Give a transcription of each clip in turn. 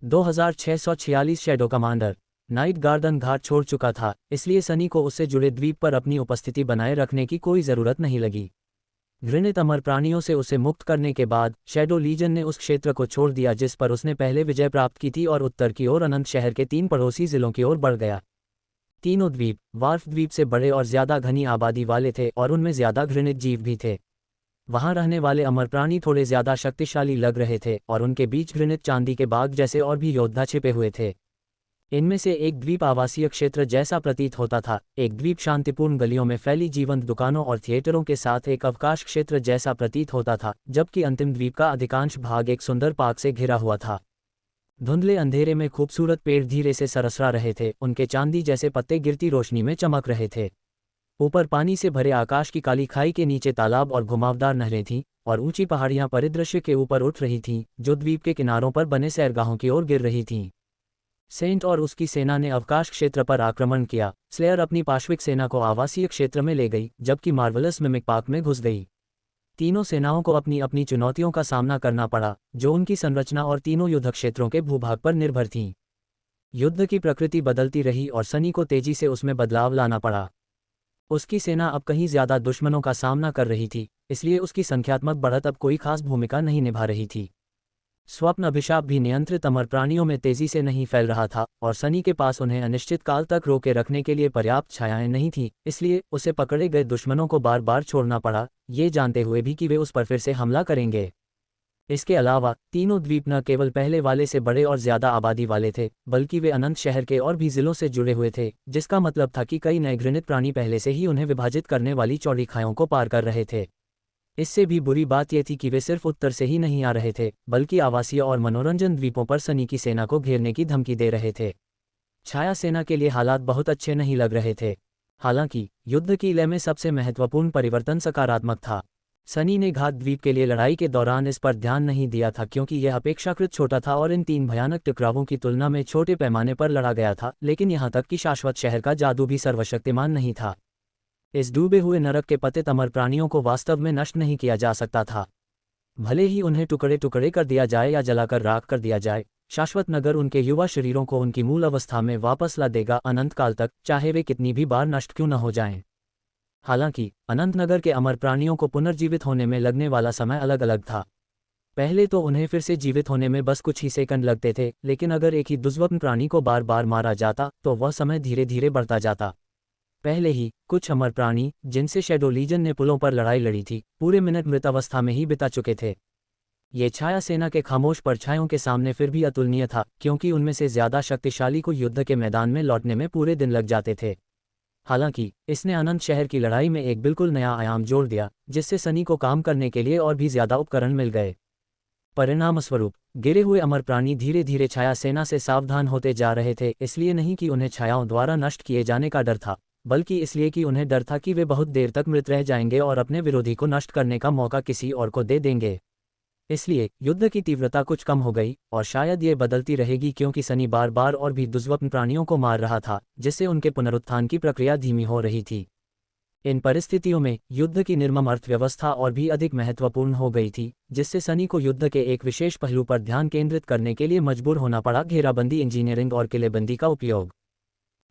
2646 shadow commander night garden घाट छोड़ चुका था, इसलिए सनी को उससे जुड़े द्वीप पर अपनी उपस्थिति बनाए रखने की कोई ज़रूरत नहीं लगी। घृणित अमर प्राणियों से उसे मुक्त करने के बाद शैडो लीजन ने उस क्षेत्र को छोड़ दिया जिस पर उसने पहले विजय प्राप्त की थी और उत्तर की ओर अनंत शहर के 3 पड़ोसी जिलों की ओर बढ़ गया। तीनों द्वीप वार्फ द्वीप से बड़े और ज्यादा घनी आबादी वाले थे और उनमें ज्यादा घृणित जीव भी थे। वहां रहने वाले अमर प्राणी थोड़े ज्यादा शक्तिशाली लग रहे थे और उनके बीच घृणित चांदी के बाग जैसे और भी योद्धा छिपे हुए थे। इनमें से एक द्वीप आवासीय क्षेत्र जैसा प्रतीत होता था, एक द्वीप शांतिपूर्ण गलियों में फैली जीवंत दुकानों और थिएटरों के साथ एक अवकाश क्षेत्र जैसा प्रतीत होता था, जबकि अंतिम द्वीप का अधिकांश भाग एक सुंदर पार्क से घिरा हुआ था। धुंधले अंधेरे में खूबसूरत पेड़ धीरे से सरसरा रहे थे, उनके चांदी जैसे पत्ते गिरती रोशनी में चमक रहे थे। ऊपर पानी से भरे आकाश की काली खाई के नीचे तालाब और घुमावदार नहरें थीं और ऊंची पहाड़ियां परिदृश्य के ऊपर उठ रही थीं, जो द्वीप के किनारों पर बने सैरगाहों की ओर गिर रही थीं। सेंट और उसकी सेना ने अवकाश क्षेत्र पर आक्रमण किया। स्लेयर अपनी पाश्विक सेना को आवासीय क्षेत्र में ले गई, जबकि मार्वलस मिमिक पार्क में घुस गई। तीनों सेनाओं को अपनी अपनी चुनौतियों का सामना करना पड़ा, जो उनकी संरचना और तीनों युद्ध क्षेत्रों के भूभाग पर निर्भर थीं। युद्ध की प्रकृति बदलती रही और सनी को तेजी से उसमें बदलाव लाना पड़ा। उसकी सेना अब कहीं ज्यादा दुश्मनों का सामना कर रही थी, इसलिए उसकी संख्यात्मक बढ़त अब कोई खास भूमिका नहीं निभा रही थी। स्वप्न अभिशाप भी नियंत्रित अमर प्राणियों में तेजी से नहीं फैल रहा था और सनी के पास उन्हें अनिश्चित काल तक रोके रखने के लिए पर्याप्त छायाएं नहीं थीं, इसलिए उसे पकड़े गए दुश्मनों को बार बार छोड़ना पड़ा, ये जानते हुए भी कि वे उस पर फिर से हमला करेंगे। इसके अलावा तीनों द्वीप न केवल पहले वाले से बड़े और ज्यादा आबादी वाले थे, बल्कि वे अनंत शहर के और भी जिलों से जुड़े हुए थे, जिसका मतलब था कि कई नए घृणित प्राणी पहले से ही उन्हें विभाजित करने वाली चौड़ी खाइयों को पार कर रहे थे। इससे भी बुरी बात यह थी कि वे सिर्फ उत्तर से ही नहीं आ रहे थे, बल्कि आवासीय और मनोरंजन द्वीपों पर सनी की सेना को घेरने की धमकी दे रहे थे। छाया सेना के लिए हालात बहुत अच्छे नहीं लग रहे थे। हालांकि युद्ध की लय में सबसे महत्वपूर्ण परिवर्तन सकारात्मक था। सनी ने घात द्वीप के लिए लड़ाई के दौरान इस पर ध्यान नहीं दिया था, क्योंकि यह अपेक्षाकृत छोटा था और इन 3 भयानक टकरावों की तुलना में छोटे पैमाने पर लड़ा गया था, लेकिन यहाँ तक कि शाश्वत शहर का जादू भी सर्वशक्तिमान नहीं था। इस डूबे हुए नरक के पतित अमर प्राणियों को वास्तव में नष्ट नहीं किया जा सकता था। भले ही उन्हें टुकड़े टुकड़े कर दिया जाए या जलाकर राख कर दिया जाए, शाश्वत नगर उनके युवा शरीरों को उनकी मूल अवस्था में वापस ला देगा, अनंत काल तक, चाहे वे कितनी भी बार नष्ट क्यों न हो जाएं। हालांकि अनंत नगर के अमर प्राणियों को पुनर्जीवित होने में लगने वाला समय अलग अलग था। पहले तो उन्हें फिर से जीवित होने में बस कुछ ही सेकंड लगते थे, लेकिन अगर एक ही दुर्लभ प्राणी को बार बार मारा जाता तो वह समय धीरे धीरे बढ़ता जाता। पहले ही कुछ अमर प्राणी, जिनसे शैडो लीजन ने पुलों पर लड़ाई लड़ी थी, पूरे मिनट मृत अवस्था में ही बिता चुके थे। ये छाया सेना के खामोश परछाइयों के सामने फिर भी अतुलनीय था, क्योंकि उनमें से ज्यादा शक्तिशाली को युद्ध के मैदान में लौटने में पूरे दिन लग जाते थे। हालांकि इसने अनंत शहर की लड़ाई में एक बिल्कुल नया आयाम जोड़ दिया, जिससे सनी को काम करने के लिए और भी ज्यादा उपकरण मिल गए। परिणामस्वरूप गिरे हुए अमर प्राणी धीरे धीरे छाया सेना से सावधान होते जा रहे थे, इसलिए नहीं कि उन्हें छायाओं द्वारा नष्ट किए जाने का डर था, बल्कि इसलिए कि उन्हें डर था कि वे बहुत देर तक मृत रह जाएंगे और अपने विरोधी को नष्ट करने का मौका किसी और को दे देंगे। इसलिए युद्ध की तीव्रता कुछ कम हो गई और शायद ये बदलती रहेगी, क्योंकि सनी बार बार और भी दुर्लभ प्राणियों को मार रहा था, जिससे उनके पुनरुत्थान की प्रक्रिया धीमी हो रही थी। इन परिस्थितियों में युद्ध की निर्मम अर्थव्यवस्था और भी अधिक महत्वपूर्ण हो गई थी, जिससे सनी को युद्ध के एक विशेष पहलू पर ध्यान केंद्रित करने के लिए मजबूर होना पड़ा: घेराबंदी, इंजीनियरिंग और किलेबंदी का उपयोग।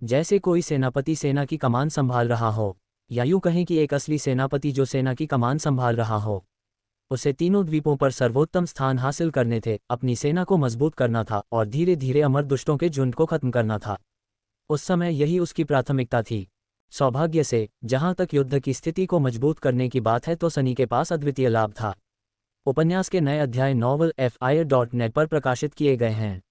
जैसे कोई सेनापति सेना की कमान संभाल रहा हो, या यूं कहें कि एक असली सेनापति जो सेना की कमान संभाल रहा हो। उसे तीनों द्वीपों पर सर्वोत्तम स्थान हासिल करने थे, अपनी सेना को मजबूत करना था और धीरे धीरे अमर दुष्टों के झुंड को खत्म करना था। उस समय यही उसकी प्राथमिकता थी। सौभाग्य से, जहां तक युद्ध की स्थिति को मजबूत करने की बात है, तो सनी के पास अद्वितीय लाभ था। उपन्यास के नए अध्याय नॉवल fire.net पर प्रकाशित किए गए हैं।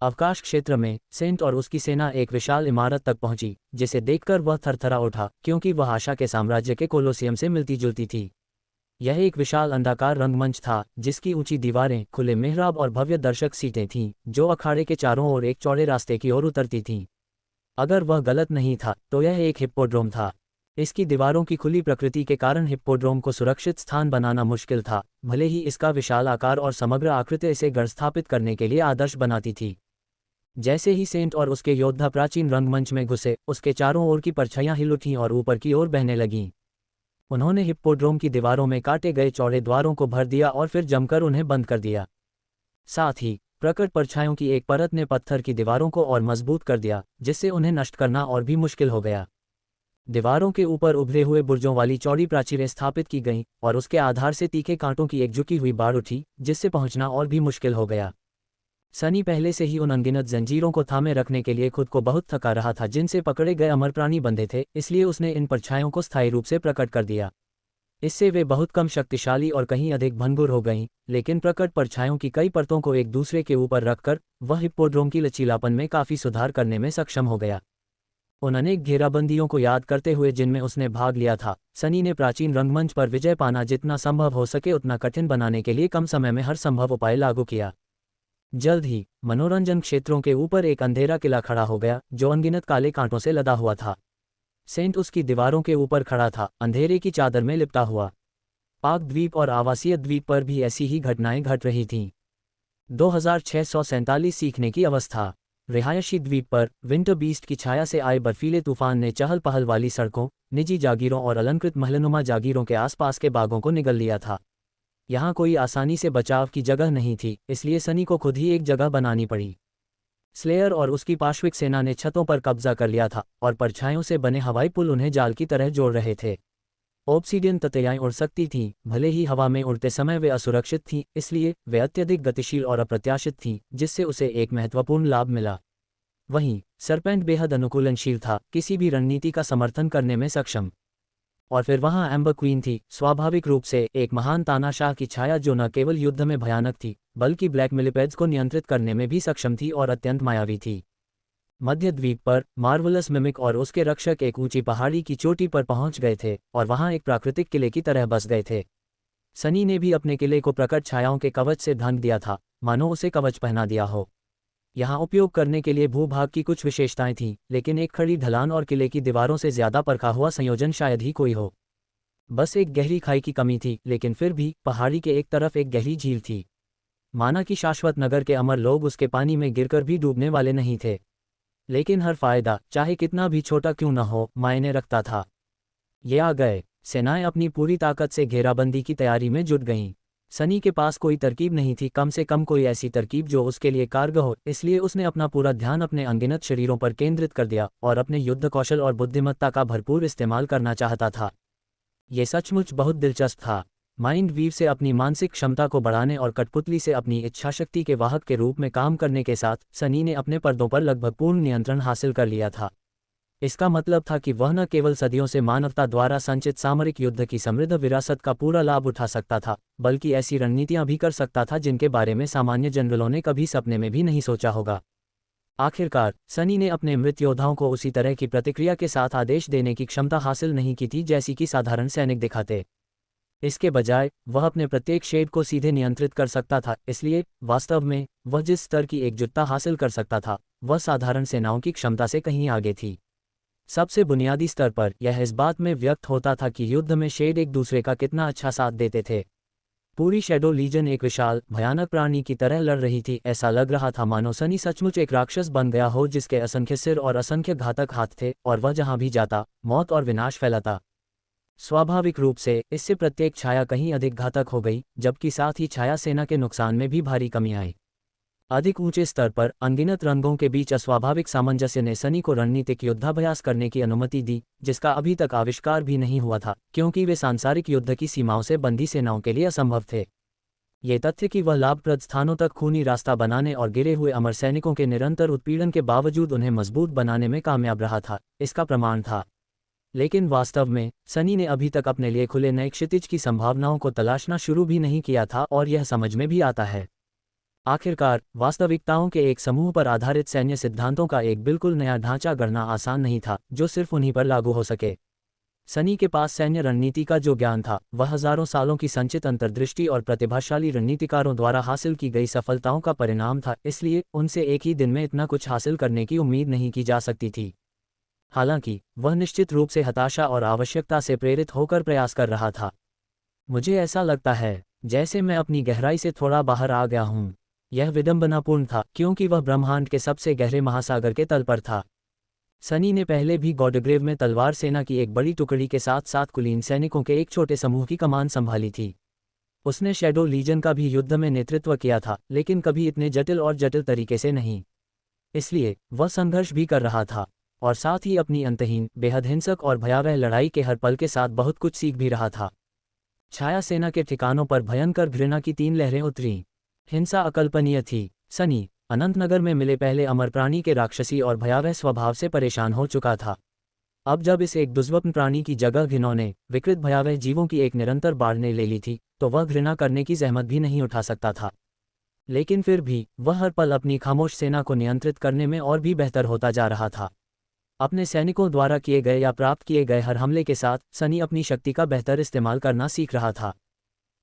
अवकाश क्षेत्र में सेंट और उसकी सेना एक विशाल इमारत तक पहुंची, जिसे देखकर वह थरथरा उठा, क्योंकि वह आशा के साम्राज्य के कोलोसियम से मिलती जुलती थी। यह एक विशाल अंडाकार रंगमंच था, जिसकी ऊंची दीवारें, खुले मेहराब और भव्य दर्शक सीटें थीं, जो अखाड़े के चारों ओर एक चौड़े रास्ते की ओर उतरती थीं। अगर वह गलत नहीं था, तो यह एक हिप्पोड्रोम था। इसकी दीवारों की खुली प्रकृति के कारण हिप्पोड्रोम को सुरक्षित स्थान बनाना मुश्किल था, भले ही इसका विशाल आकार और समग्र आकृति इसे गढ़ स्थापित करने के लिए आदर्श बनाती थी। जैसे ही सेंट और उसके योद्धा प्राचीन रंगमंच में घुसे, उसके चारों ओर की परछाइयां हिल उठीं और ऊपर की ओर बहने लगीं। उन्होंने हिप्पोड्रोम की दीवारों में काटे गए चौड़े द्वारों को भर दिया और फिर जमकर उन्हें बंद कर दिया। साथ ही प्रकट परछाइयों की एक परत ने पत्थर की दीवारों को और मजबूत कर दिया, जिससे उन्हें नष्ट करना और भी मुश्किल हो गया। दीवारों के ऊपर उभरे हुए बुर्जों वाली चौड़ी प्राचीरें स्थापित की गईं और उसके आधार से तीखे कांटों की एक झुकी हुई बाड़ उठी, जिससे पहुंचना और भी मुश्किल हो गया। सनी पहले से ही उन अनगिनत जंजीरों को थामे रखने के लिए खुद को बहुत थका रहा था जिनसे पकड़े गए अमर प्राणी बंधे थे, इसलिए उसने इन परछाइयों को स्थायी रूप से प्रकट कर दिया। इससे वे बहुत कम शक्तिशाली और कहीं अधिक भंगुर हो गईं, लेकिन प्रकट परछाइयों की कई परतों को एक दूसरे के ऊपर रखकर वह हिप्पोड्रोम की लचीलापन में काफ़ी सुधार करने में सक्षम हो गया। उन अनेक घेराबंदियों को याद करते हुए जिनमें उसने भाग लिया था, सनी ने प्राचीन रंगमंच पर विजय पाना जितना संभव हो सके उतना कठिन बनाने के लिए कम समय में हर संभव उपाय लागू किया। जल्द ही मनोरंजन क्षेत्रों के ऊपर एक अंधेरा किला खड़ा हो गया जो अनगिनत काले कांटों से लदा हुआ था। सेंट उसकी दीवारों के ऊपर खड़ा था, अंधेरे की चादर में लिपटा हुआ। पाक द्वीप और आवासीय द्वीप पर भी ऐसी ही घटनाएं घट रही थीं। 2647 सीखने की अवस्था। रिहायशी द्वीप पर विंटर बीस्ट की छाया से आए बर्फीले तूफान ने चहल पहल वाली सड़कों, निजी जागीरों और अलंकृत महलनुमा जागीरों के आसपास के बागों को निगल लिया था। यहाँ कोई आसानी से बचाव की जगह नहीं थी, इसलिए सनी को खुद ही एक जगह बनानी पड़ी। स्लेयर और उसकी पार्श्विक सेना ने छतों पर कब्जा कर लिया था और परछाइयों से बने हवाई पुल उन्हें जाल की तरह जोड़ रहे थे। ऑब्सीडियन ततैयाएं उड़ सकती थीं, भले ही हवा में उड़ते समय वे असुरक्षित थीं, इसलिए वे अत्यधिक गतिशील और अप्रत्याशित थीं, जिससे उसे एक महत्वपूर्ण लाभ मिला। वहीं सरपेंट बेहद अनुकूलनशील था, किसी भी रणनीति का समर्थन करने में सक्षम। और फिर वहां एम्बर क्वीन थी, स्वाभाविक रूप से एक महान तानाशाह की छाया जो न केवल युद्ध में भयानक थी, बल्कि ब्लैक मिलिपेड्स को नियंत्रित करने में भी सक्षम थी और अत्यंत मायावी थी। मध्य द्वीप पर मार्वलस मिमिक और उसके रक्षक एक ऊंची पहाड़ी की चोटी पर पहुंच गए थे और वहां एक प्राकृतिक किले की तरह बस गए थे। सनी ने भी अपने किले को प्रकट छायाओं के कवच से ढंक दिया था, मानो उसे कवच पहना दिया हो। यहाँ उपयोग करने के लिए भूभाग की कुछ विशेषताएं थीं, लेकिन एक खड़ी ढलान और किले की दीवारों से ज्यादा परखा हुआ संयोजन शायद ही कोई हो। बस एक गहरी खाई की कमी थी, लेकिन फिर भी पहाड़ी के एक तरफ एक गहरी झील थी। माना कि शाश्वत नगर के अमर लोग उसके पानी में गिरकर भी डूबने वाले नहीं थे। लेकिन हर फायदा, चाहे कितना भी छोटा क्यों न हो, मायने रखता था। ये आ गए। सेनाएं अपनी पूरी ताकत से घेराबंदी की तैयारी में जुट गईं। सनी के पास कोई तरकीब नहीं थी, कम से कम कोई ऐसी तरकीब जो उसके लिए कारगर हो, इसलिए उसने अपना पूरा ध्यान अपने अनगिनत शरीरों पर केंद्रित कर दिया और अपने युद्ध कौशल और बुद्धिमत्ता का भरपूर इस्तेमाल करना चाहता था। ये सचमुच बहुत दिलचस्प था। माइंड वीव से अपनी मानसिक क्षमता को बढ़ाने और कठपुतली से अपनी इच्छाशक्ति के वाहक के रूप में काम करने के साथ सनी ने अपने पर्दों पर लगभग पूर्ण नियंत्रण हासिल कर लिया था। इसका मतलब था कि वह न केवल सदियों से मानवता द्वारा संचित सामरिक युद्ध की समृद्ध विरासत का पूरा लाभ उठा सकता था, बल्कि ऐसी रणनीतियां भी कर सकता था जिनके बारे में सामान्य जनरलों ने कभी सपने में भी नहीं सोचा होगा। आखिरकार सनी ने अपने मृत योद्धाओं को उसी तरह की प्रतिक्रिया के साथ आदेश देने की क्षमता हासिल नहीं की थी जैसी कि साधारण सैनिक दिखाते। इसके बजाय वह अपने प्रत्येक शेड को सीधे नियंत्रित कर सकता था, इसलिए वास्तव में वह जिस स्तर की एकजुटता हासिल कर सकता था वह साधारण सेनाओं की क्षमता से कहीं आगे थी। सबसे बुनियादी स्तर पर यह इस बात में व्यक्त होता था कि युद्ध में शेड एक दूसरे का कितना अच्छा साथ देते थे। पूरी शैडो लीजन एक विशाल भयानक प्राणी की तरह लड़ रही थी। ऐसा लग रहा था मानो सनी सचमुच एक राक्षस बन गया हो जिसके असंख्य सिर और असंख्य घातक हाथ थे और वह जहां भी जाता मौत और विनाश फैलाता। स्वाभाविक रूप से इससे प्रत्येक छाया कहीं अधिक घातक हो गई, जबकि साथ ही छाया सेना के नुकसान में भी भारी कमी आई। अधिक ऊंचे स्तर पर अनगिनत रंगों के बीच अस्वाभाविक सामंजस्य ने सनी को रणनीतिक युद्धाभ्यास करने की अनुमति दी, जिसका अभी तक आविष्कार भी नहीं हुआ था, क्योंकि वे सांसारिक युद्ध की सीमाओं से बंधी सेनाओं के लिए असंभव थे। ये तथ्य कि वह लाभप्रद स्थानों तक खूनी रास्ता बनाने और गिरे हुए अमर सैनिकों के निरंतर उत्पीड़न के बावजूद उन्हें मजबूत बनाने में कामयाब रहा था, इसका प्रमाण था। लेकिन वास्तव में सनी ने अभी तक अपने लिए खुले नए क्षितिज की संभावनाओं को तलाशना शुरू भी नहीं किया था और यह समझ में भी आता है। आखिरकार वास्तविकताओं के एक समूह पर आधारित सैन्य सिद्धांतों का एक बिल्कुल नया ढांचा गढ़ना आसान नहीं था जो सिर्फ उन्हीं पर लागू हो सके। सनी के पास सैन्य रणनीति का जो ज्ञान था वह हजारों सालों की संचित अंतर्दृष्टि और प्रतिभाशाली रणनीतिकारों द्वारा हासिल की गई सफलताओं का परिणाम था, इसलिए उनसे एक ही दिन में इतना कुछ हासिल करने की उम्मीद नहीं की जा सकती थी। हालांकि वह निश्चित रूप से हताशा और आवश्यकता से प्रेरित होकर प्रयास कर रहा था। मुझे ऐसा लगता है जैसे मैं अपनी गहराई से थोड़ा बाहर आ गया हूँ। यह विडंबनापूर्ण था क्योंकि वह ब्रह्मांड के सबसे गहरे महासागर के तल पर था। सनी ने पहले भी गॉडग्रेव में तलवार सेना की एक बड़ी टुकड़ी के साथ साथ कुलीन सैनिकों के एक छोटे समूह की कमान संभाली थी। उसने शैडो लीजन का भी युद्ध में नेतृत्व किया था, लेकिन कभी इतने जटिल और जटिल तरीके से नहीं। इसलिए वह संघर्ष भी कर रहा था, और साथ ही अपनी अंतहीन, बेहद हिंसक और भयावह लड़ाई के हर पल के साथ बहुत कुछ सीख भी रहा था। छाया सेना के ठिकानों पर भयंकर घृणा की 3 लहरें उतरी। हिंसा अकल्पनीय थी। सनी अनंतनगर में मिले पहले अमर प्राणी के राक्षसी और भयावह स्वभाव से परेशान हो चुका था। अब जब इस एक दुर्लभ प्राणी की जगह घिनौने, विकृत भयावह जीवों की एक निरंतर बाढ़ ने ले ली थी, तो वह घृणा करने की जहमत भी नहीं उठा सकता था। लेकिन फिर भी वह हर पल अपनी खामोश सेना को नियंत्रित करने में और भी बेहतर होता जा रहा था। अपने सैनिकों द्वारा किए गए या प्राप्त किए गए हर हमले के साथ सनी अपनी शक्ति का बेहतर इस्तेमाल करना सीख रहा था।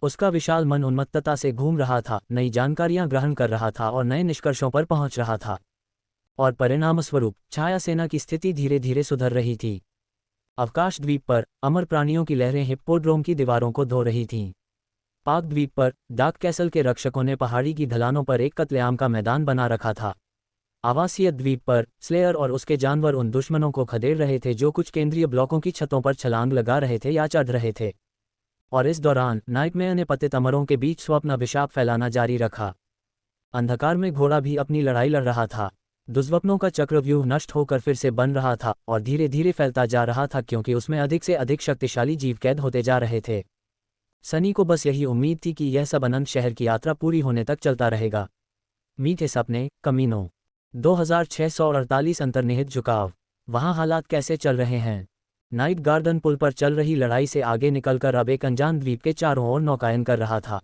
उसका विशाल मन उन्मत्तता से घूम रहा था, नई जानकारियां ग्रहण कर रहा था और नए निष्कर्षों पर पहुंच रहा था। और परिणामस्वरूप छाया सेना की स्थिति धीरे धीरे सुधर रही थी। अवकाश द्वीप पर अमर प्राणियों की लहरें हिप्पोड्रोम की दीवारों को धो रही थीं। पाक द्वीप पर डार्क कैसल के रक्षकों ने पहाड़ी की ढलानों पर एक कत्लेआम का मैदान बना रखा था। आवासीय द्वीप पर स्लेयर और उसके जानवर उन दुश्मनों को खदेड़ रहे थे जो कुछ केंद्रीय ब्लॉकों की छतों पर छलांग लगा रहे थे या चढ़ रहे थे। और इस दौरान नाइटमेयर ने पतित अमरों के बीच स्वप्न अभिशाप फैलाना जारी रखा। अंधकार में घोड़ा भी अपनी लड़ाई लड़ रहा था। दुष्स्वप्नों का चक्रव्यूह नष्ट होकर फिर से बन रहा था और धीरे धीरे फैलता जा रहा था, क्योंकि उसमें अधिक से अधिक शक्तिशाली जीव कैद होते जा रहे थे। सनी को बस यही उम्मीद थी कि यह सब अनंत शहर की यात्रा पूरी होने तक चलता रहेगा। मीठे सपने, कमीनों। 2648 अंतर्निहित झुकाव। वहाँ हालात कैसे चल रहे हैं? नाइट गार्डन पुल पर चल रही लड़ाई से आगे निकलकर अब एक अनजान द्वीप के चारों ओर नौकायन कर रहा था।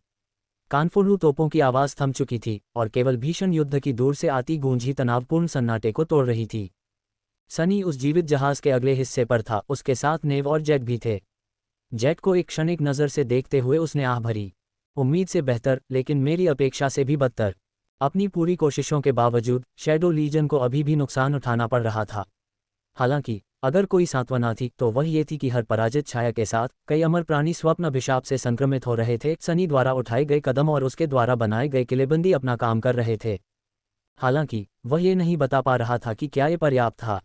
कानफुल्लू तोपों की आवाज़ थम चुकी थी और केवल भीषण युद्ध की दूर से आती गूंज ही तनावपूर्ण सन्नाटे को तोड़ रही थी। सनी उस जीवित जहाज के अगले हिस्से पर था, उसके साथ नेव और जेट भी थे। जेट को एक क्षणिक नज़र से देखते हुए उसने आह भरी। उम्मीद से बेहतर, लेकिन मेरी अपेक्षा से भी बदतर। अपनी पूरी कोशिशों के बावजूद शैडो लीजन को अभी भी नुकसान उठाना पड़ रहा था। हालांकि अगर कोई सांत्वना थी तो वह ये थी कि हर पराजित छाया के साथ कई अमर प्राणी स्वप्न अभिशाप से संक्रमित हो रहे थे। सनी द्वारा उठाए गए कदम और उसके द्वारा बनाए गए किलेबंदी अपना काम कर रहे थे। हालांकि वह ये नहीं बता पा रहा था कि क्या ये पर्याप्त था।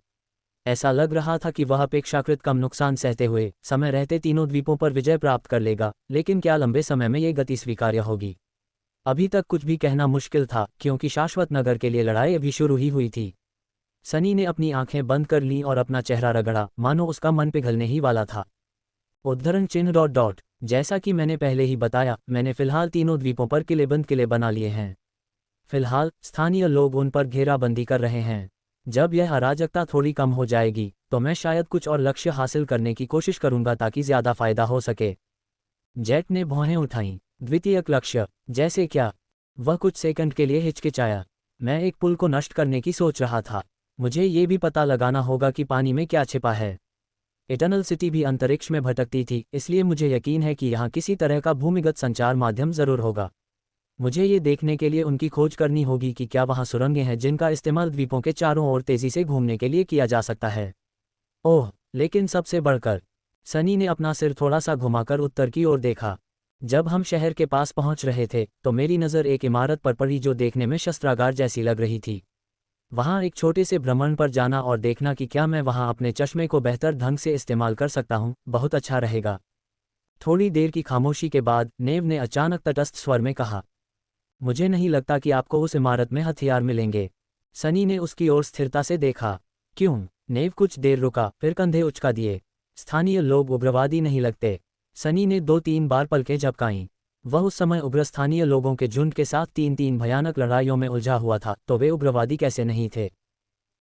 ऐसा लग रहा था कि वह अपेक्षाकृत कम नुकसान सहते हुए समय रहते तीनों द्वीपों पर विजय प्राप्त कर लेगा, लेकिन क्या लंबे समय में ये गति स्वीकार्य होगी? अभी तक कुछ भी कहना मुश्किल था, क्योंकि शाश्वत नगर के लिए लड़ाई अभी शुरू ही हुई थी। सनी ने अपनी आंखें बंद कर लीं और अपना चेहरा रगड़ा, मानो उसका मन पिघलने ही वाला था। उद्धरण चिन्ह ... जैसा कि मैंने पहले ही बताया, मैंने फिलहाल तीनों द्वीपों पर किले बना लिए हैं। फिलहाल स्थानीय लोग उन पर घेराबंदी कर रहे हैं। जब यह अराजकता थोड़ी कम हो जाएगी तो मैं शायद कुछ और लक्ष्य हासिल करने की कोशिश करूंगा ताकि ज्यादा फायदा हो सके। जेट ने भौहें उठाईं। द्वितीयक लक्ष्य? जैसे क्या? वह कुछ सेकंड के लिए हिचकिचाया। मैं एक पुल को नष्ट करने की सोच रहा था। मुझे ये भी पता लगाना होगा कि पानी में क्या छिपा है। इटर्नल सिटी भी अंतरिक्ष में भटकती थी, इसलिए मुझे यकीन है कि यहाँ किसी तरह का भूमिगत संचार माध्यम जरूर होगा। मुझे ये देखने के लिए उनकी खोज करनी होगी कि क्या वहाँ सुरंगें हैं जिनका इस्तेमाल द्वीपों के चारों ओर तेजी से घूमने के लिए किया जा सकता है। ओह, लेकिन सबसे बढ़कर। सनी ने अपना सिर थोड़ा सा घुमाकर उत्तर की ओर देखा। जब हम शहर के पास पहुंच रहे थे तो मेरी नज़र एक इमारत पर पड़ी जो देखने में शस्त्रागार जैसी लग रही थी। वहां एक छोटे से भ्रमण पर जाना और देखना कि क्या मैं वहां अपने चश्मे को बेहतर ढंग से इस्तेमाल कर सकता हूं, बहुत अच्छा रहेगा। थोड़ी देर की खामोशी के बाद नेव ने अचानक तटस्थ स्वर में कहा, मुझे नहीं लगता कि आपको उस इमारत में हथियार मिलेंगे। सनी ने उसकी ओर स्थिरता से देखा। क्यों? नेव कुछ देर रुका, फिर कंधे उचका दिए। स्थानीय लोग उग्रवादी नहीं लगते। सनी ने 2-3 बार पलकें झपकाईं। वह उस समय उग्र स्थानीय लोगों के झुंड के साथ 3 भयानक लड़ाइयों में उलझा हुआ था, तो वे उग्रवादी कैसे नहीं थे?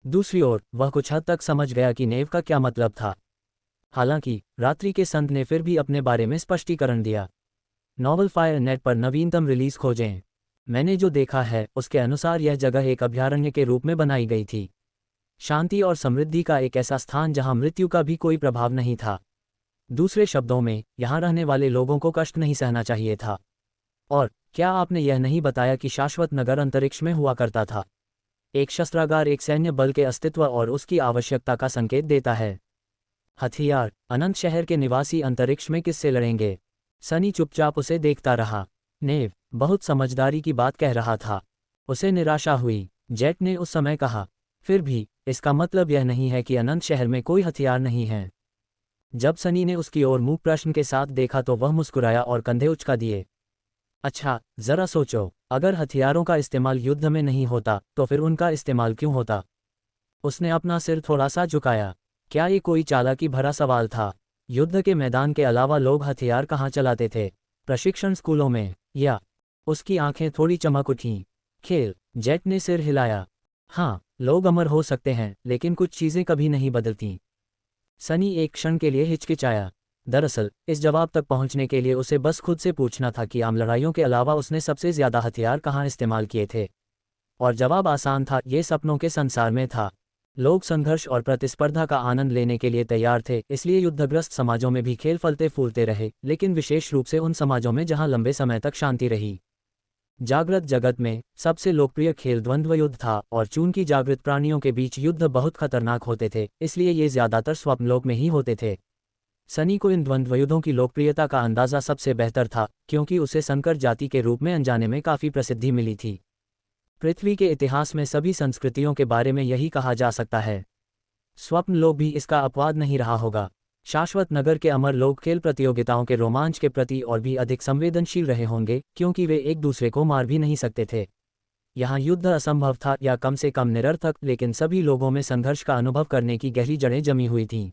दूसरी ओर वह कुछ हद तक समझ गया कि नेव का क्या मतलब था। हालांकि रात्रि के संत ने फिर भी अपने बारे में स्पष्टीकरण दिया। नॉवल फायर नेट पर नवीनतम रिलीज खोजें। मैंने जो देखा है उसके अनुसार यह जगह एक अभयारण्य के रूप में बनाई गई थी। शांति और समृद्धि का एक ऐसा स्थान जहां मृत्यु का भी कोई प्रभाव नहीं था। दूसरे शब्दों में, यहां रहने वाले लोगों को कष्ट नहीं सहना चाहिए था। और क्या आपने यह नहीं बताया कि शाश्वत नगर अंतरिक्ष में हुआ करता था? एक शस्त्रागार एक सैन्य बल के अस्तित्व और उसकी आवश्यकता का संकेत देता है। हथियार? अनंत शहर के निवासी अंतरिक्ष में किससे लड़ेंगे? सनी चुपचाप उसे देखता रहा। नेव बहुत समझदारी की बात कह रहा था। उसे निराशा हुई। जेट ने उस समय कहा, फिर भी इसका मतलब यह नहीं है कि अनंत शहर में कोई हथियार नहीं है। जब सनी ने उसकी ओर मुंह प्रश्न के साथ देखा तो वह मुस्कुराया और कंधे उचका दिए। अच्छा, जरा सोचो, अगर हथियारों का इस्तेमाल युद्ध में नहीं होता तो फिर उनका इस्तेमाल क्यों होता? उसने अपना सिर थोड़ा सा झुकाया। क्या ये कोई चालाकी भरा सवाल था? युद्ध के मैदान के अलावा लोग हथियार कहाँ चलाते थे? प्रशिक्षण स्कूलों में, या? उसकी आंखें थोड़ी चमक उठीं। खेल, जेट ने सिर हिलाया। हाँ, लोग अमर हो सकते हैं, लेकिन कुछ चीज़ें कभी नहीं बदलती। सनी एक क्षण के लिए हिचकिचाया। दरअसल, इस जवाब तक पहुंचने के लिए उसे बस खुद से पूछना था कि आम लड़ाइयों के अलावा उसने सबसे ज़्यादा हथियार कहाँ इस्तेमाल किए थे। और जवाब आसान था, ये सपनों के संसार में था। लोग संघर्ष और प्रतिस्पर्धा का आनंद लेने के लिए तैयार थे, इसलिए युद्धग्रस्त समाजों में भी खेल फलते फूलते रहे, लेकिन विशेष रूप से उन समाजों में जहां लंबे समय तक शांति रही। जागृत जगत में सबसे लोकप्रिय खेल द्वंद्व युद्ध था, और चूंकि जागृत प्राणियों के बीच युद्ध बहुत खतरनाक होते थे, इसलिए ये ज्यादातर स्वप्नलोक में ही होते थे। सनी को इन द्वंद्व युद्धों की लोकप्रियता का अंदाजा सबसे बेहतर था, क्योंकि उसे संकर जाति के रूप में अनजाने में काफ़ी प्रसिद्धि मिली थी। पृथ्वी के इतिहास में सभी संस्कृतियों के बारे में यही कहा जा सकता है। स्वप्न लोग भी इसका अपवाद नहीं रहा होगा। शाश्वत नगर के अमर लोग खेल प्रतियोगिताओं के रोमांच के प्रति और भी अधिक संवेदनशील रहे होंगे, क्योंकि वे एक दूसरे को मार भी नहीं सकते थे। यहाँ युद्ध असंभव था, या कम से कम निरर्थक, लेकिन सभी लोगों में संघर्ष का अनुभव करने की गहरी जड़ें जमी हुई थीं।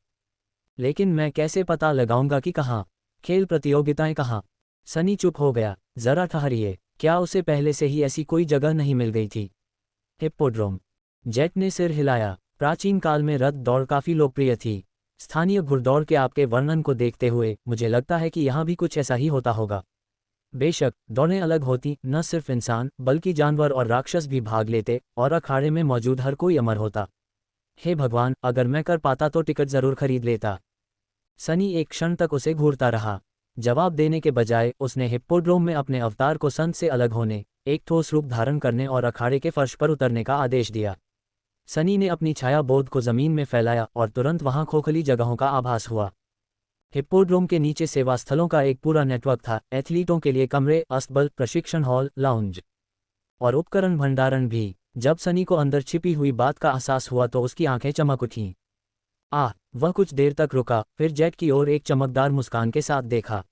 लेकिन मैं कैसे पता लगाऊंगा कि कहाँ? खेल प्रतियोगिताएं कहाँ? सनी चुप हो गया। जरा ठहरिए, क्या उसे पहले से ही ऐसी कोई जगह नहीं मिल गई थी? हिप्पोड्रोम। जेट ने सिर हिलाया। प्राचीन काल में रथ दौड़ काफ़ी लोकप्रिय थी। स्थानीय घुड़दौड़ के आपके वर्णन को देखते हुए मुझे लगता है कि यहाँ भी कुछ ऐसा ही होता होगा। बेशक, दौड़ें अलग होती, न सिर्फ इंसान बल्कि जानवर और राक्षस भी भाग लेते, और अखाड़े में मौजूद हर कोई अमर होता। हे भगवान, अगर मैं कर पाता तो टिकट जरूर खरीद लेता। सनी एक क्षण तक उसे घूरता रहा। जवाब देने के बजाय उसने हिप्पोड्रोम में अपने अवतार को संत से अलग होने, एक ठोस रूप धारण करने और अखाड़े के फर्श पर उतरने का आदेश दिया। सनी ने अपनी छाया बोध को जमीन में फैलाया, और तुरंत वहां खोखली जगहों का आभास हुआ। हिप्पोड्रोम के नीचे सेवा स्थलों का एक पूरा नेटवर्क था, एथलीटों के लिए कमरे, अस्तबल, प्रशिक्षण हॉल, लाउंज और उपकरण भंडारण भी। जब सनी को अंदर छिपी हुई बात का एहसास हुआ तो उसकी आंखें चमक उठीं। वह कुछ देर तक रुका, फिर जेट की ओर एक चमकदार मुस्कान के साथ देखा।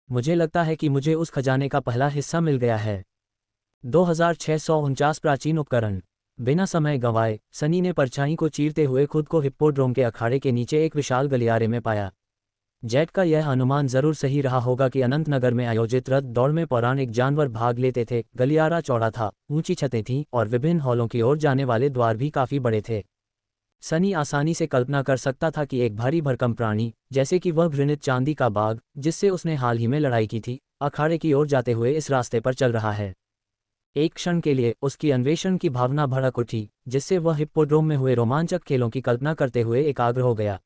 मुझे लगता है कि मुझे उस खजाने का पहला हिस्सा मिल गया है। 2649 प्राचीन उपकरण। बिना समय गंवाए सनी ने परछाई को चीरते हुए खुद को हिप्पोड्रोम के अखाड़े के नीचे एक विशाल गलियारे में पाया। जेट का यह अनुमान जरूर सही रहा होगा कि अनंतनगर में आयोजित रथ दौड़ में पौराणिक जानवर भाग लेते थे। गलियारा चौड़ा था, ऊंची छतें थीं, और विभिन्न हॉलों की ओर जाने वाले द्वार भी काफी बड़े थे। सनी आसानी से कल्पना कर सकता था कि एक भारी भरकम प्राणी, जैसे कि वह घृणित चांदी का बाघ जिससे उसने हाल ही में लड़ाई की थी, अखाड़े की ओर जाते हुए इस रास्ते पर चल रहा है। एक क्षण के लिए उसकी अन्वेषण की भावना भड़क उठी, जिससे वह हिप्पोड्रोम में हुए रोमांचक खेलों की कल्पना करते हुए एकाग्र हो गया।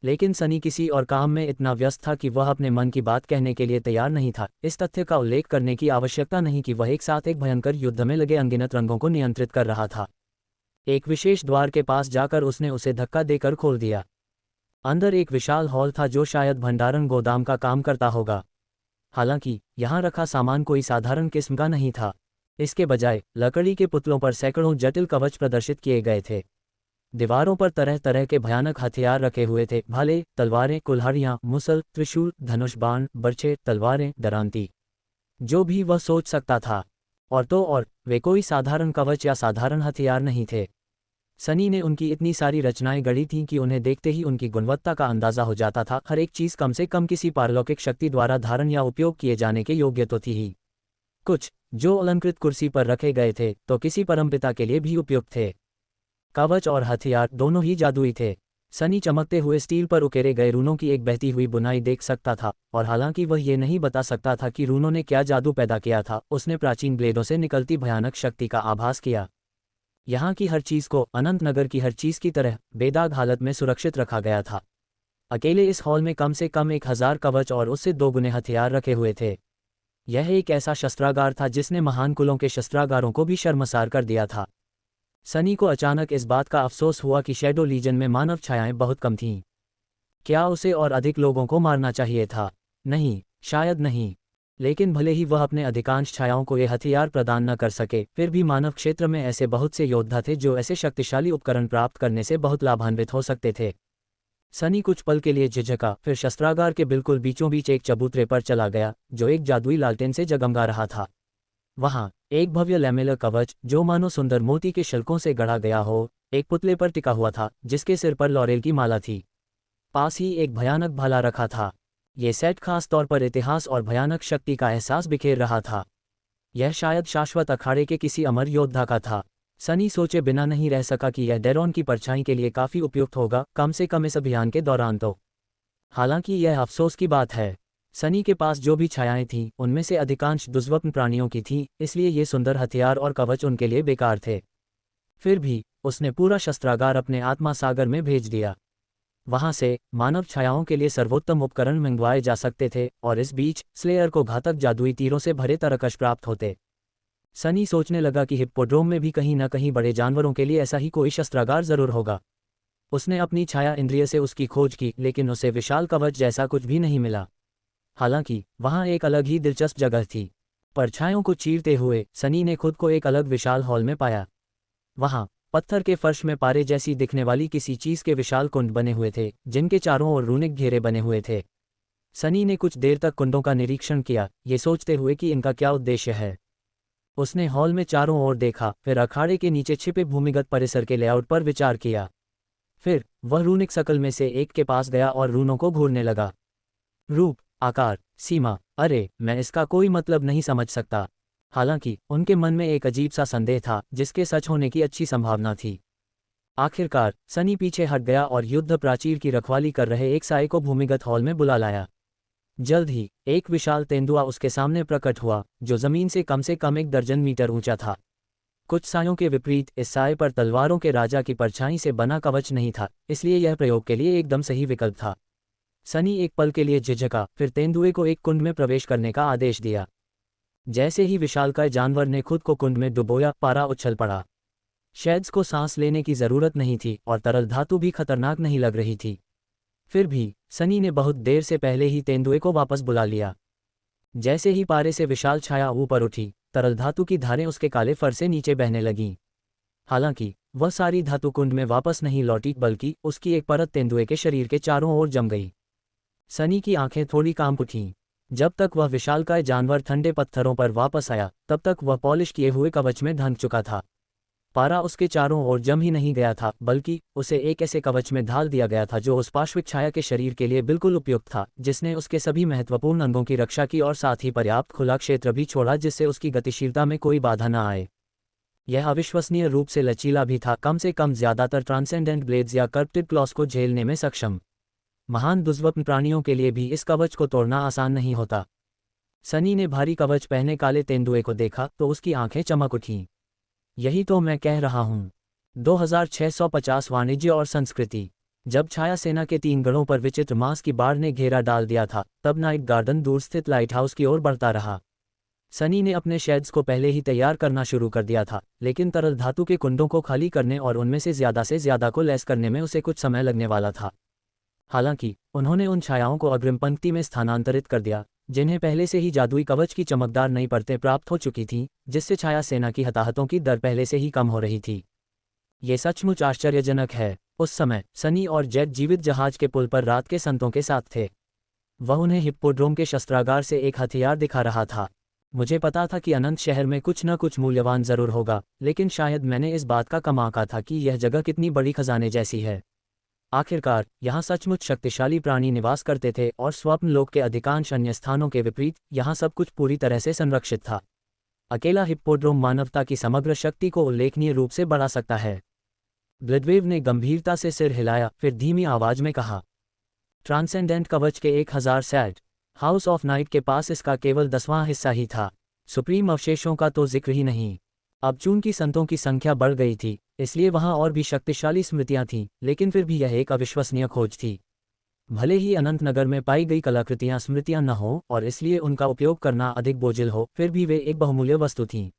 लेकिन सनी किसी और काम में इतना व्यस्त था कि वह अपने मन की बात कहने के लिए तैयार नहीं था। इस तथ्य का उल्लेख करने की आवश्यकता नहीं कि वह एक साथ एक भयंकर युद्ध में लगे अनगिनत रंगों को नियंत्रित कर रहा था। एक विशेष द्वार के पास जाकर उसने उसे धक्का देकर खोल दिया। अंदर एक विशाल हॉल था जो शायद भंडारण गोदाम का काम करता होगा। हालांकि यहाँ रखा सामान कोई साधारण किस्म का नहीं था। इसके बजाय लकड़ी के पुतलों पर सैकड़ों जटिल कवच प्रदर्शित किए गए थे। दीवारों पर तरह तरह के भयानक हथियार रखे हुए थे, भाले, तलवारें, कुल्हाड़ियाँ, मुसल, त्रिशूल, धनुष बाण, बर्छे, तलवारें, दरांती, जो भी वह सोच सकता था। और तो और, वे कोई साधारण कवच या साधारण हथियार नहीं थे। सनी ने उनकी इतनी सारी रचनाएं गढ़ी थीं कि उन्हें देखते ही उनकी गुणवत्ता का अंदाजा हो जाता था। हर एक चीज़ कम से कम किसी पारलौकिक शक्ति द्वारा धारण या उपयोग किए जाने के योग्य तो थी ही। कुछ जो अलंकृत कुर्सी पर रखे गए थे तो किसी परमपिता के लिए भी उपयुक्त थे। कवच और हथियार दोनों ही जादुई थे। सनी चमकते हुए स्टील पर उकेरे गए रूनों की एक बहती हुई बुनाई देख सकता था, और हालांकि वह ये नहीं बता सकता था कि रूनों ने क्या जादू पैदा किया था, उसने प्राचीन ब्लेडों से निकलती भयानक शक्ति का आभास किया। यहाँ की हर चीज़ को अनंतनगर की हर चीज़ की तरह बेदाग हालत में सुरक्षित रखा गया था। अकेले इस हॉल में कम से कम 1000 कवच और उससे 2 गुने हथियार रखे हुए थे। यह एक ऐसा शस्त्रागार था जिसने महान कुलों के शस्त्रागारों को भी शर्मसार कर दिया था। सनी को अचानक इस बात का अफसोस हुआ कि शैडो लीजन में मानव छायाएं बहुत कम थीं। क्या उसे और अधिक लोगों को मारना चाहिए था? नहीं, शायद नहीं। लेकिन भले ही वह अपने अधिकांश छायाओं को ये हथियार प्रदान न कर सके, फिर भी मानव क्षेत्र में ऐसे बहुत से योद्धा थे जो ऐसे शक्तिशाली उपकरण प्राप्त करने से बहुत लाभान्वित हो सकते थे। सनी कुछ पल के लिए झिझका, फिर शस्त्रागार के बिल्कुल बीचों बीच एक चबूतरे पर चला गया जो एक जादुई लालटेन से जगमगा रहा था। वहां एक भव्य लैमेलर कवच जो मानो सुंदर मोती के शिल्कों से गढ़ा गया हो, एक पुतले पर टिका हुआ था जिसके सिर पर लॉरेल की माला थी। पास ही एक भयानक भाला रखा था। ये सेट खास तौर पर इतिहास और भयानक शक्ति का एहसास बिखेर रहा था। यह शायद शाश्वत अखाड़े के किसी अमर योद्धा का था। सनी सोचे बिना नहीं रह सका कि यह डेरॉन की परछाई के लिए काफी उपयुक्त होगा, कम से कम इस अभियान के दौरान तो। हालांकि यह अफसोस की बात है, सनी के पास जो भी छायाएं थीं उनमें से अधिकांश दुर्लभ प्राणियों की थीं, इसलिए ये सुंदर हथियार और कवच उनके लिए बेकार थे। फिर भी उसने पूरा शस्त्रागार अपने आत्मा सागर में भेज दिया। वहां से मानव छायाओं के लिए सर्वोत्तम उपकरण मंगवाए जा सकते थे और इस बीच स्लेयर को घातक जादुई तीरों से भरे तरकश प्राप्त होते। सनी सोचने लगा कि हिप्पोड्रोम में भी कहीं न कहीं बड़े जानवरों के लिए ऐसा ही कोई शस्त्रागार जरूर होगा। उसने अपनी छाया इंद्रिय से उसकी खोज की, लेकिन उसे विशाल कवच जैसा कुछ भी नहीं मिला। हालांकि वहां एक अलग ही दिलचस्प जगह थी। परछाइयों को चीरते हुए सनी ने खुद को एक अलग विशाल हॉल में पाया। वहां पत्थर के फर्श में पारे जैसी दिखने वाली किसी चीज के विशाल कुंड बने हुए थे जिनके चारों ओर रूनिक घेरे बने हुए थे। सनी ने कुछ देर तक कुंडों का निरीक्षण किया, ये सोचते हुए कि इनका क्या उद्देश्य है। उसने हॉल में चारों ओर देखा, फिर अखाड़े के नीचे छिपे भूमिगत परिसर के लेआउट पर विचार किया। फिर वह रूनिक सकल में से एक के पास गया और रूनों को घूरने लगा। रूप, आकार, सीमा, अरे मैं इसका कोई मतलब नहीं समझ सकता। हालांकि उनके मन में एक अजीब सा संदेह था जिसके सच होने की अच्छी संभावना थी। आखिरकार सनी पीछे हट गया और युद्ध प्राचीर की रखवाली कर रहे एक साये को भूमिगत हॉल में बुला लाया। जल्द ही एक विशाल तेंदुआ उसके सामने प्रकट हुआ जो जमीन से कम 1 दर्जन मीटर ऊंचा था। कुछ सायों के विपरीत इस साये पर तलवारों के राजा की परछाई से बना कवच नहीं था, इसलिए यह प्रयोग के लिए एकदम सही विकल्प था। सनी एक पल के लिए झिझका, फिर तेंदुए को एक कुंड में प्रवेश करने का आदेश दिया। जैसे ही विशालकाय जानवर ने खुद को कुंड में डुबोया, पारा उछल पड़ा। शैड्स को सांस लेने की जरूरत नहीं थी और तरल धातु भी खतरनाक नहीं लग रही थी। फिर भी सनी ने बहुत देर से पहले ही तेंदुए को वापस बुला लिया। जैसे ही पारे से विशाल छाया ऊपर उठी, तरल धातु की धारें उसके काले फर से नीचे बहने लगीं। हालांकि वह सारी धातु कुंड में वापस नहीं लौटी, बल्कि उसकी एक परत तेंदुए के शरीर के चारों ओर जम गई। सनी की आंखें थोड़ी कांप उठीं। जब तक वह विशालकाय जानवर ठंडे पत्थरों पर वापस आया, तब तक वह पॉलिश किए हुए कवच में ढंक चुका था। पारा उसके चारों ओर जम ही नहीं गया था, बल्कि उसे एक ऐसे कवच में ढाल दिया गया था जो उस पार्श्विक छाया के शरीर के लिए बिल्कुल उपयुक्त था, जिसने उसके सभी महत्वपूर्ण अंगों की रक्षा की और साथ ही पर्याप्त खुला क्षेत्र भी छोड़ा जिससे उसकी गतिशीलता में कोई बाधा न आए। यह अविश्वसनीय रूप से लचीला भी था, कम से कम ज्यादातर ट्रांसेंडेंट ब्लेड्स या कर्प्टेड क्लॉस को झेलने में सक्षम। महान दुर्लभ प्राणियों के लिए भी इस कवच को तोड़ना आसान नहीं होता। सनी ने भारी कवच पहने काले तेंदुए को देखा तो उसकी आंखें चमक उठीं। यही तो मैं कह रहा हूँ। 2650 वाणिज्य और संस्कृति। जब छाया सेना के 3 गढ़ों पर विचित्र मांस की बाढ़ ने घेरा डाल दिया था, तब नाइट गार्डन दूर स्थित लाइट हाउस की ओर बढ़ता रहा। सनी ने अपने शेड्स को पहले ही तैयार करना शुरू कर दिया था, लेकिन तरल धातु के कुंडों को खाली करने और उनमें से ज्यादा को लैस करने में उसे कुछ समय लगने वाला था। हालांकि उन्होंने उन छायाओं को अग्रिम पंक्ति में स्थानांतरित कर दिया जिन्हें पहले से ही जादुई कवच की चमकदार नई परतें प्राप्त हो चुकी थीं, जिससे छाया सेना की हताहतों की दर पहले से ही कम हो रही थी। ये सचमुच आश्चर्यजनक है। उस समय सनी और जेट जीवित जहाज के पुल पर रात के संतों के साथ थे। वह उन्हें हिप्पोड्रोम के शस्त्रागार से एक हथियार दिखा रहा था। मुझे पता था कि अनंत शहर में कुछ न कुछ मूल्यवान जरूर होगा, लेकिन शायद मैंने इस बात का कम आंका था कि यह जगह कितनी बड़ी खजाने जैसी है। आखिरकार यहाँ सचमुच शक्तिशाली प्राणी निवास करते थे और स्वप्न लोक के अधिकांश अन्य स्थानों के विपरीत यहाँ सब कुछ पूरी तरह से संरक्षित था। अकेला हिप्पोड्रोम मानवता की समग्र शक्ति को उल्लेखनीय रूप से बढ़ा सकता है। ब्लडवेव ने गंभीरता से सिर हिलाया, फिर धीमी आवाज में कहा, ट्रांसेंडेंट कवच के 1000 सेट। हाउस ऑफ नाइट के पास इसका केवल 10वां हिस्सा ही था। सुप्रीम अवशेषों का तो जिक्र ही नहीं। अब चूंकि संतों की संख्या बढ़ गई थी, इसलिए वहां और भी शक्तिशाली स्मृतियां थीं, लेकिन फिर भी यह एक अविश्वसनीय खोज थी। भले ही अनंतनगर में पाई गई कलाकृतियां स्मृतियां न हो और इसलिए उनका उपयोग करना अधिक बोझिल हो, फिर भी वे एक बहुमूल्य वस्तु थीं।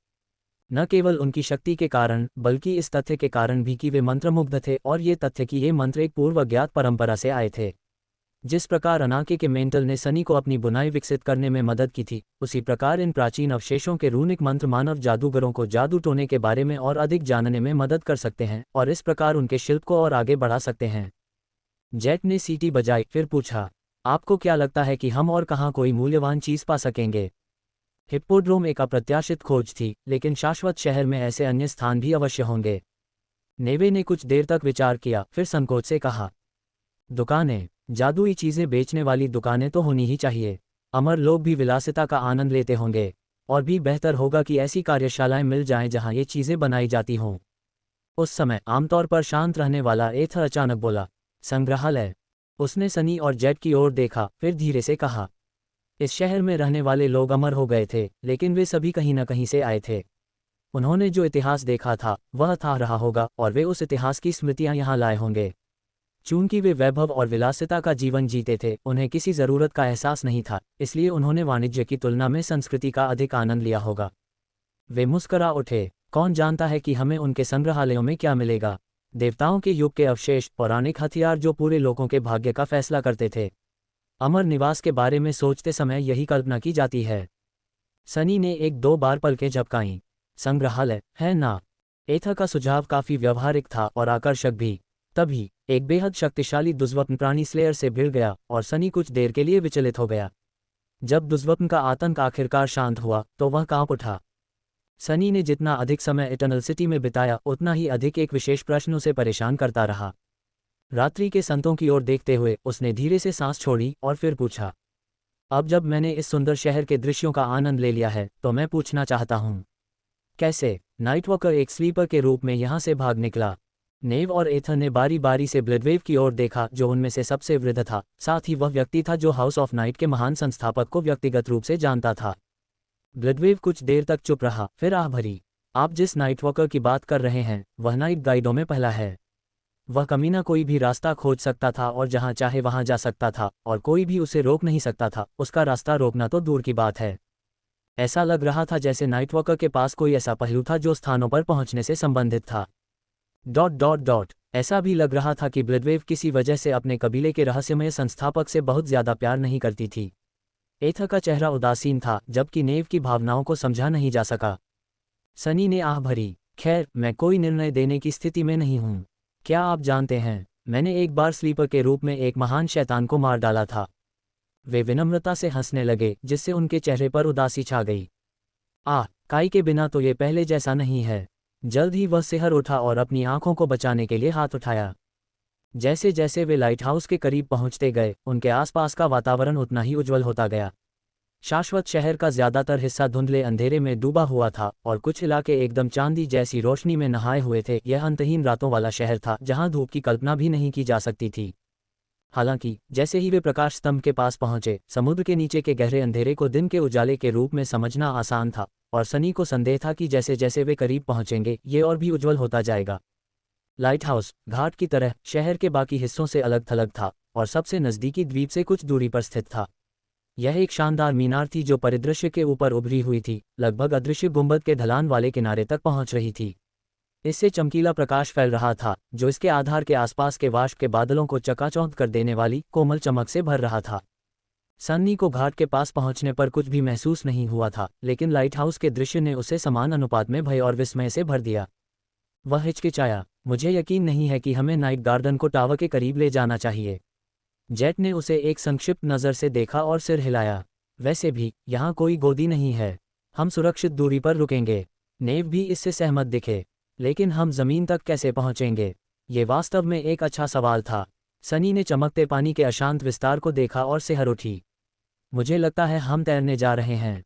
न केवल उनकी शक्ति के कारण, बल्कि इस तथ्य के कारण भी कि वे मंत्रमुग्ध थे और ये तथ्य कि ये मंत्र एक पूर्व अज्ञात परंपरा से आए थे। जिस प्रकार अनाके के मेंटल ने सनी को अपनी बुनाई विकसित करने में मदद की थी, उसी प्रकार इन प्राचीन अवशेषों के रूनिक मंत्र मानव जादूगरों को जादू टोने के बारे में और अधिक जानने में मदद कर सकते हैं और इस प्रकार उनके शिल्प को और आगे बढ़ा सकते हैं। जेट ने सीटी बजाई, फिर पूछा, आपको क्या लगता है कि हम और कहाँ कोई मूल्यवान चीज़ पा सकेंगे? हिप्पोड्रोम एक अप्रत्याशित खोज थी, लेकिन शाश्वत शहर में ऐसे अन्य स्थान भी अवश्य होंगे। नेवे ने कुछ देर तक विचार किया, फिर संकोच से कहा, दुकानें, जादुई चीज़ें बेचने वाली दुकानें तो होनी ही चाहिए। अमर लोग भी विलासिता का आनंद लेते होंगे, और भी बेहतर होगा कि ऐसी कार्यशालाएं मिल जाएं जहां ये चीज़ें बनाई जाती हों। उस समय आमतौर पर शांत रहने वाला एथर अचानक बोला, संग्रहालय। उसने सनी और जेट की ओर देखा, फिर धीरे से कहा, इस शहर में रहने वाले लोग अमर हो गए थे, लेकिन वे सभी कहीं न कहीं से आए थे। उन्होंने जो इतिहास देखा था वह था रहा होगा, और वे उस इतिहास की स्मृतियां यहाँ लाए होंगे। चूंकि वे वैभव और विलासिता का जीवन जीते थे, उन्हें किसी ज़रूरत का एहसास नहीं था, इसलिए उन्होंने वाणिज्य की तुलना में संस्कृति का अधिक आनंद लिया होगा। वे मुस्करा उठे, कौन जानता है कि हमें उनके संग्रहालयों में क्या मिलेगा? देवताओं के युग के अवशेष, पौराणिक हथियार जो पूरे लोगों के भाग्य का फैसला करते थे। अमर निवास के बारे में सोचते समय यही कल्पना की जाती है। सनी ने एक दो बार पलकें झपकाईं। संग्रहालय, है ना? एथा का सुझाव काफी व्यवहारिक था और आकर्षक भी। तभी एक बेहद शक्तिशाली दुष्वप्न प्राणी स्लेयर से भिड़ गया और सनी कुछ देर के लिए विचलित हो गया। जब दुष्वप्न का आतंक आखिरकार शांत हुआ तो वह कांप उठा। सनी ने जितना अधिक समय इटर्नल सिटी में बिताया, उतना ही अधिक एक विशेष प्रश्न उसे परेशान करता रहा। रात्रि के संतों की ओर देखते हुए उसने धीरे से सांस छोड़ी और फिर पूछा, अब जब मैंने इस सुंदर शहर के दृश्यों का आनंद ले लिया है, तो मैं पूछना चाहता हूँ, कैसे? नाइटवॉकर एक स्लीपर के रूप में यहाँ से भाग निकला। नेव और एथर ने बारी बारी से ब्लडवेव की ओर देखा, जो उनमें से सबसे वृद्ध था, साथ ही वह व्यक्ति था जो हाउस ऑफ नाइट के महान संस्थापक को व्यक्तिगत रूप से जानता था। ब्लडवेव कुछ देर तक चुप रहा, फिर आह भरी, आप जिस नाइटवॉकर की बात कर रहे हैं वह नाइट गाइडों में पहला है। वह कमीना कोई भी रास्ता खोज सकता था और जहां चाहे वहां जा सकता था, और कोई भी उसे रोक नहीं सकता था। उसका रास्ता रोकना तो दूर की बात है। ऐसा लग रहा था जैसे नाइटवॉकर के पास कोई ऐसा पहलू था जो स्थानों पर पहुंचने से संबंधित था। ... ऐसा भी लग रहा था कि ब्लडवेव किसी वजह से अपने कबीले के रहस्यमय संस्थापक से बहुत ज्यादा प्यार नहीं करती थी। एथर का चेहरा उदासीन था, जबकि नेव की भावनाओं को समझा नहीं जा सका। सनी ने आह भरी, खैर, मैं कोई निर्णय देने की स्थिति में नहीं हूं। क्या आप जानते हैं, मैंने एक बार स्लीपर के रूप में एक महान शैतान को मार डाला था। वे विनम्रता से हंसने लगे, जिससे उनके चेहरे पर उदासी छा गई। काई के बिना तो ये पहले जैसा नहीं है। जल्द ही वह सिहर उठा और अपनी आंखों को बचाने के लिए हाथ उठाया। जैसे जैसे वे लाइट हाउस के करीब पहुंचते गए, उनके आसपास का वातावरण उतना ही उज्जवल होता गया। शाश्वत शहर का ज्यादातर हिस्सा धुंधले अंधेरे में डूबा हुआ था और कुछ इलाके एकदम चांदी जैसी रोशनी में नहाए हुए थे। यह अंतहीन रातों वाला शहर था, जहां धूप की कल्पना भी नहीं की जा सकती थी। हालांकि जैसे ही वे प्रकाश स्तंभ के पास पहुंचे, समुद्र के नीचे के गहरे अंधेरे को दिन के उजाले के रूप में समझना आसान था, और सनी को संदेह था कि जैसे जैसे वे करीब पहुंचेंगे, ये और भी उज्जवल होता जाएगा। लाइट हाउस घाट की तरह शहर के बाकी हिस्सों से अलग थलग था और सबसे नज़दीकी द्वीप से कुछ दूरी पर स्थित था। यह एक शानदार मीनार थी जो परिदृश्य के ऊपर उभरी हुई थी, लगभग अदृश्य गुंबद के ढलान वाले किनारे तक पहुंच रही थी। इससे चमकीला प्रकाश फैल रहा था, जो इसके आधार के आसपास के वाष्प के बादलों को चकाचौंध कर देने वाली कोमल चमक से भर रहा था। सन्नी को घाट के पास पहुंचने पर कुछ भी महसूस नहीं हुआ था, लेकिन लाइट हाउस के दृश्य ने उसे समान अनुपात में भय और विस्मय से भर दिया। वह हिचकिचाया, मुझे यकीन नहीं है कि हमें नाइट गार्डन को टावर के करीब ले जाना चाहिए। जेट ने उसे एक संक्षिप्त नज़र से देखा और सिर हिलाया। वैसे भी यहाँ कोई गोदी नहीं है, हम सुरक्षित दूरी पर रुकेंगे। नेव भी इससे सहमत दिखे। लेकिन हम जमीन तक कैसे पहुंचेंगे? ये वास्तव में एक अच्छा सवाल था। सनी ने चमकते पानी के अशांत विस्तार को देखा और सिहर उठी। मुझे लगता है हम तैरने जा रहे हैं।